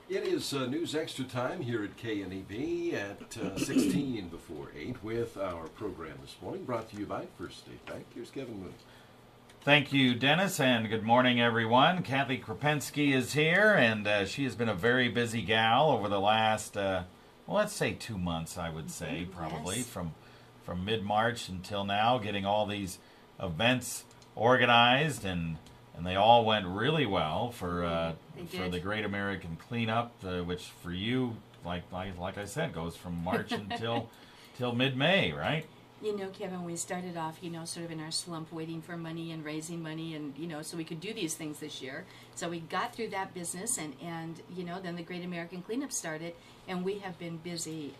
It is News Extra time here at KNEB at 16 before 8 with our program this morning brought to you by First State Bank. Here's Kevin Mooney. Thank you, Dennis, and good morning, everyone. Kathy Kropuenske is here, and she has been a very busy gal over the last, let's say 2 months, I would say, probably, yes. from mid-March until now, getting all these events organized, and they all went really well for the Great American Cleanup, which for you, like I said, goes from March until mid-May, right? You know, Kevin, we started off, sort of in our slump, waiting for money and raising money, and so we could do these things this year. So we got through that business, and then the Great American Cleanup started, and we have been busy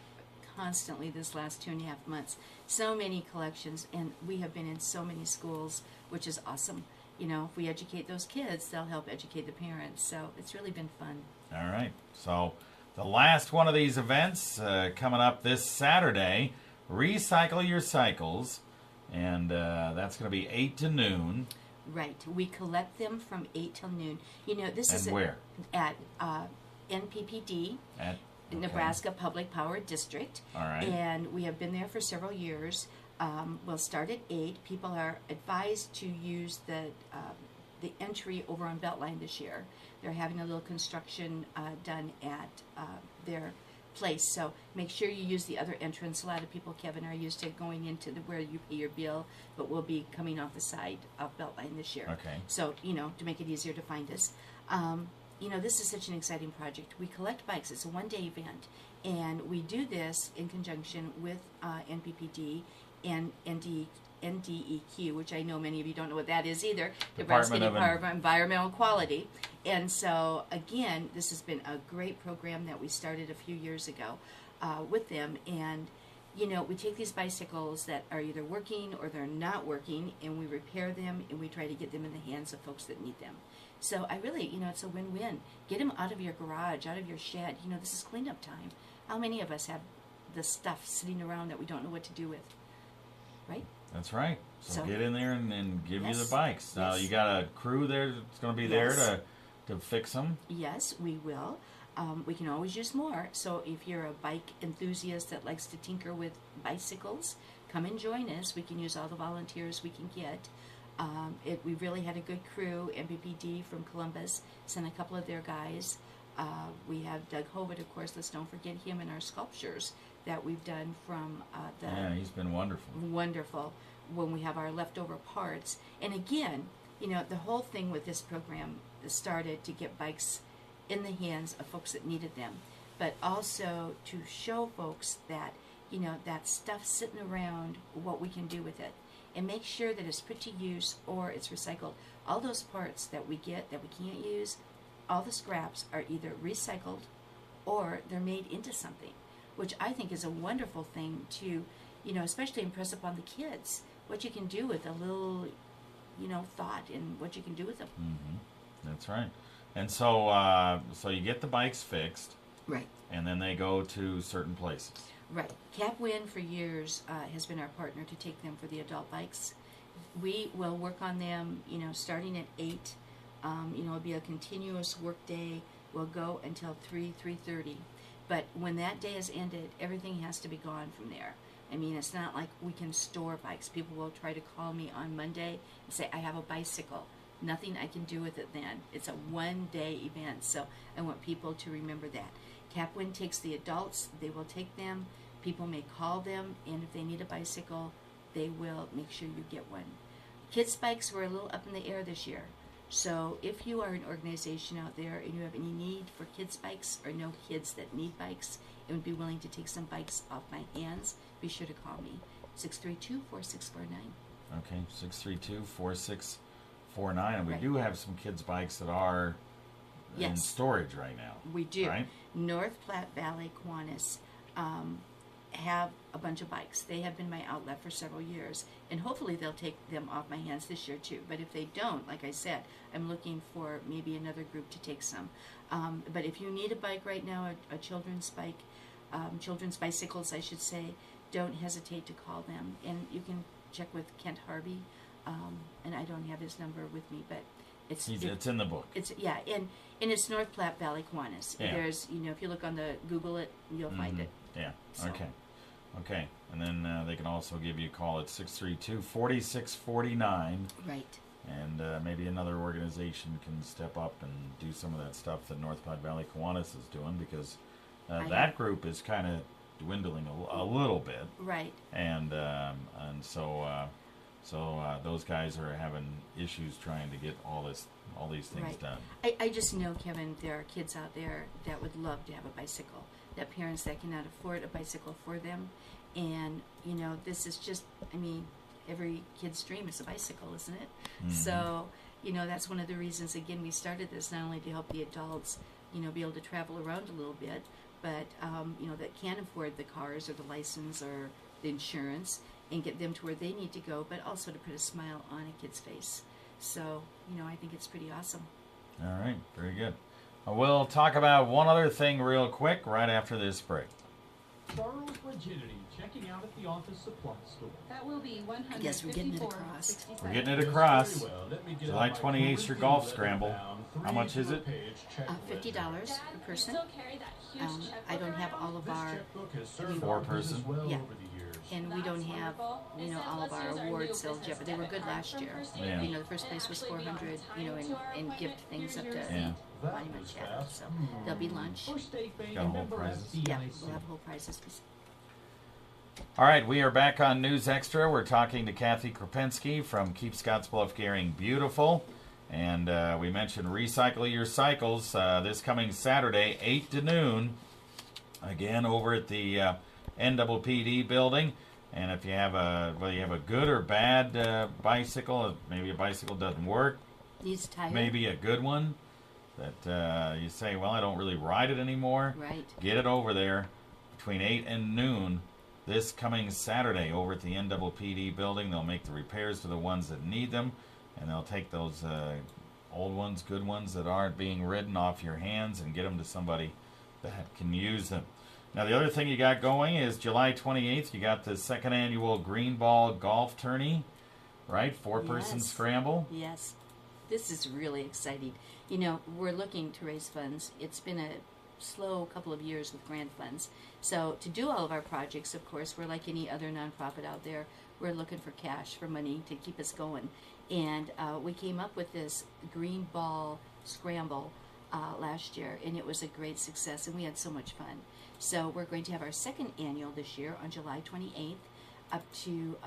constantly this last 2.5 months. So many collections, and we have been in so many schools, which is awesome. If we educate those kids, they'll help educate the parents. So it's really been fun. All right. So the last one of these events coming up this Saturday, Recycle Your Cycles, and that's going to be 8 to noon. Right. We collect them from 8 till noon. This is where? At NPPD. At Nebraska Public Power District. All right. And we have been there for several years. We'll start at 8. People are advised to use the entry over on Beltline this year. They're having a little construction done at their place, so make sure you use the other entrance. A lot of people, Kevin, are used to going into where you pay your bill, but we'll be coming off the side of Beltline this year. Okay. So, to make it easier to find us. This is such an exciting project. We collect bikes. It's a one-day event, and we do this in conjunction with NPPD and NDEQ, which I know many of you don't know what that is either, Nebraska Department of Environmental Quality. And so, again, this has been a great program that we started a few years ago with them. And, we take these bicycles that are either working or they're not working, and we repair them, and we try to get them in the hands of folks that need them. So I really, it's a win-win. Get them out of your garage, out of your shed. This is cleanup time. How many of us have the stuff sitting around that we don't know what to do with? Right? That's right. So get in there and give you the Yes. bikes. Now you got a crew there that's going to be there to fix them. Yes, we will. We can always use more. So if you're a bike enthusiast that likes to tinker with bicycles, come and join us. We can use all the volunteers we can get. We really had a good crew. NPPD from Columbus sent a couple of their guys. We have Doug Hovitt, of course. Let's don't forget him and our sculptures that we've done from Yeah, he's been wonderful. Wonderful when we have our leftover parts. And again, the whole thing with this program started to get bikes in the hands of folks that needed them, but also to show folks that, that stuff sitting around, what we can do with it, and make sure that it's put to use or it's recycled. All those parts that we get that we can't use, all the scraps are either recycled or they're made into something, which I think is a wonderful thing to, especially impress upon the kids what you can do with a little, thought and what you can do with them. Mm-hmm. That's right. And so you get the bikes fixed. Right. And then they go to certain places. Right. Capwin for years has been our partner to take them for the adult bikes. We will work on them, starting at 8. It'll be a continuous work day. We'll go until 3:30. But when that day is ended, everything has to be gone from there. I mean, it's not like we can store bikes. People will try to call me on Monday and say, I have a bicycle. Nothing I can do with it then. It's a one-day event, so I want people to remember that. Capwin takes the adults. They will take them. People may call them, and if they need a bicycle, they will make sure you get one. Kids' bikes were a little up in the air this year. So if you are an organization out there and you have any need for kids' bikes or know kids that need bikes and would be willing to take some bikes off my hands, be sure to call me, 632-4649. Okay, 632-4649. And we do have some kids' bikes that are in storage right now. We do. Right? North Platte Valley Kiwanis have a bunch of bikes. They have been my outlet for several years, and hopefully they'll take them off my hands this year too. But if they don't, like I said, I'm looking for maybe another group to take some. But if you need a bike right now, a children's bike, children's bicycles, I should say, don't hesitate to call them. And you can check with Kent Harvey, and I don't have his number with me, but It's in the book. It's and it's North Platte Valley Kiwanis. Yeah. There's if you look on the Google it, you'll find it. Yeah. So. Okay. And then they can also give you a call at 632-4649. Right. And maybe another organization can step up and do some of that stuff that North Platte Valley Kiwanis is doing, because that group is kind of dwindling a little bit. Right. And so those guys are having issues trying to get all these things done. I just know, Kevin, there are kids out there that would love to have a bicycle. That parents that cannot afford a bicycle for them, and this is just, every kid's dream is a bicycle, isn't it? Mm-hmm. So that's one of the reasons, again, we started this, not only to help the adults be able to travel around a little bit, but that can't afford the cars or the license or the insurance, and get them to where they need to go, but also to put a smile on a kid's face. So I think it's pretty awesome. All right, very good. We'll talk about one other thing real quick right after this break. Charles Rigidity, checking out at the office supply store. That will be $154.67. Yes, we're getting it across. We're getting it across. Very well. Let me get July out my 28th, your curriculum golf letter scramble. bound, How much is it? three-page checklist. $50 Dad, per can you person. still carry that huge checkbook I don't have around? all of This our, checkbook has served Four our business person? well Yeah. over the years. and we don't That's have, wonderful. They said, all of let's our use our awards new sales yet, but they were business good debit last card year. for first Yeah. aid. The first place was Actually, we can 400, time to our and gift appointment. things up Here's to your Yeah. That Monument was Shadow. fast. So there'll be lunch. For State Bank Got and whole member prizes? Yeah, FDIC. we'll have whole prizes. All right, we are back on News Extra. We're talking to Kathy Kropuenske from Keep Scottsbluff, Gering Beautiful. And we mentioned Recycle Your Cycles this coming Saturday, 8 to noon. Again, over at the NPPD building. And if you have whether you have a good or bad bicycle, maybe a bicycle doesn't work, Needs a tire. maybe a good one that you say, well, I don't really ride it anymore. Right. Get it over there between 8 and noon this coming Saturday over at the NPPD building. They'll make the repairs to the ones that need them, and they'll take those old ones, good ones that aren't being ridden off your hands and get them to somebody that can use them. Now, the other thing you got going is July 28th, you got the second annual Green Ball Golf Tourney, right? 4-person Yes. scramble. Yes. This is really exciting. We're looking to raise funds. It's been a slow couple of years with grant funds. So to do all of our projects, of course, we're like any other nonprofit out there. We're looking for cash, for money to keep us going. And we came up with this Green Ball Scramble last year, and it was a great success, and we had so much fun. So we're going to have our second annual this year on July 28th up to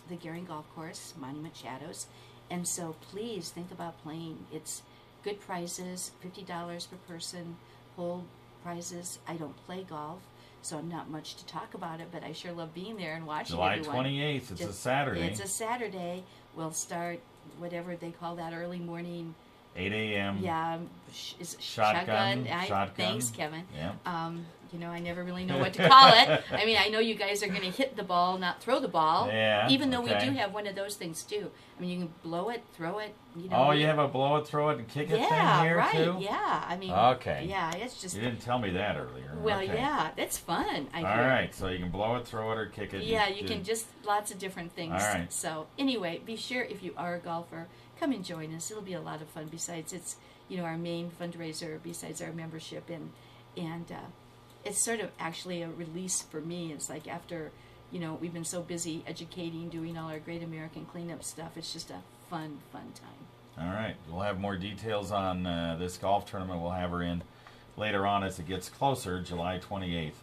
the Gering Golf Course, Monument Shadows. And so please think about playing. It's good prizes, $50 per person, whole prizes. I don't play golf, so I'm not much to talk about it, but I sure love being there and watching July everyone. 28th, it's a Just- Saturday, It's a Saturday. We'll start whatever they call that early morning. 8 a.m. Yeah, is it Shotgun. Thanks, Kevin. Yeah. I never really know what to call it. I know you guys are going to hit the ball, not throw the ball. Yeah, Even though we okay. do have one of those things too. You can blow it, throw it. Oh, you have a blow it, throw it, and kick it thing here right. too? Yeah, Okay. Yeah, it's just. You didn't tell me that earlier. Well, Okay. yeah, that's fun. I All hear. right, so you can blow it, throw it, or kick it. Yeah, you can just lots of different things. All right. So anyway, be sure if you are a golfer, come and join us. It'll be a lot of fun. Besides, it's our main fundraiser. Besides our membership, and it's sort of actually a release for me. It's like after we've been so busy educating, doing all our Great American Cleanup stuff. It's just a fun time. All right, we'll have more details on this golf tournament. We'll have her in later on as it gets closer, July 28th,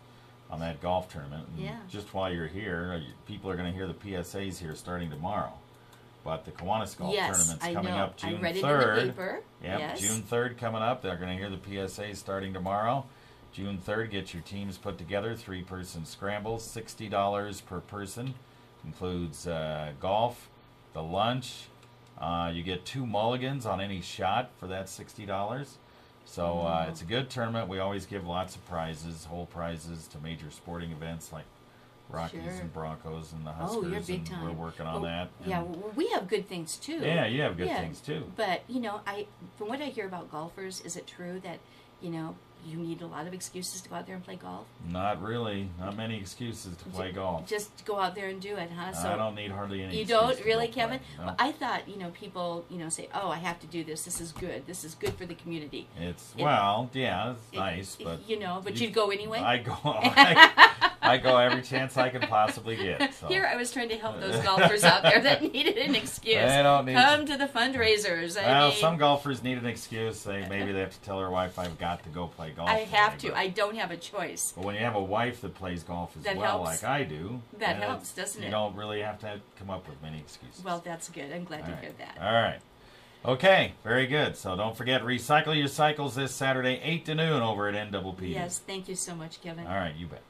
on that golf tournament. And Yeah. just while you're here, people are going to hear the PSAs here starting tomorrow. But the Kiwanis Golf Yes, Tournament's I coming know. up June I read it 3rd. in the paper. Yep, Yes. June 3rd coming up. They're going to hear the PSAs starting tomorrow. June 3rd, get your teams put together. 3-person scramble, $60 per person. Includes golf, the lunch. You get 2 mulligans on any shot for that $60. So it's a good tournament. We always give lots of prizes, whole prizes to major sporting events like Rockies Sure. and Broncos and the Oh, Huskers. you're big and time. we're working on that. Yeah, And- well, we have good things too. yeah, you have good Yeah, things too. But from what I hear about golfers, is it true that you need a lot of excuses to go out there and play golf. Not really. Not many excuses to play golf. Just go out there and do it, huh? So I don't need hardly any. you excuse don't to really, go play. Kevin? No. Well, I thought, people, say, oh, I have to do this. This is good. This is good for the community. It's It- yeah, it's nice, but but you'd go anyway. I go. I go every chance I can possibly get. So. Here, I was trying to help those golfers out there that needed an excuse. They don't need Come to the fundraisers. Well, some golfers need an excuse. Maybe they have to tell their wife, "I've got to go play golf." I have today," to. but- I don't have a choice. But when you have a wife that plays golf as That well, helps. like I do, That then helps, doesn't you it? don't really have to come up with many excuses. Well, that's good. I'm glad All to right. hear that. All right. Okay, very good. So don't forget, recycle your cycles this Saturday, 8 to noon over at NPPD. Yes, thank you so much, Kevin. All right, you bet.